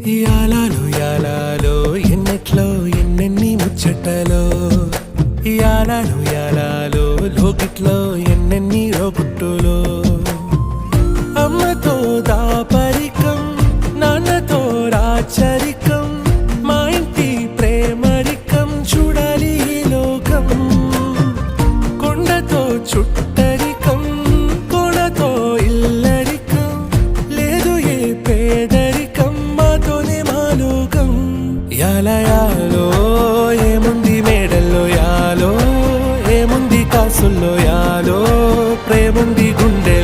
యాలాలో యాలాలో ఎన్నెట్లో ఎన్నెన్ని ముచ్చటలో యాలాలో యాలాలో లోకిట్లో ఎన్నెన్ని రోగుట్టులో అమ్మతో దాపరికం నాన్నతో రాచరికం మా ఇంటి ప్రేమరికం చూడాలి ఈ లోకం కొండతో చుట్టరికం కొనతో ఇల్లరికం లేదు ఏ పేదరికం మాతోనే మా లోకం యాలయాలో ఏముంది మేడల్లో యాలో ఏముంది కాసుల్లో యాలో ప్రేముంది గుండె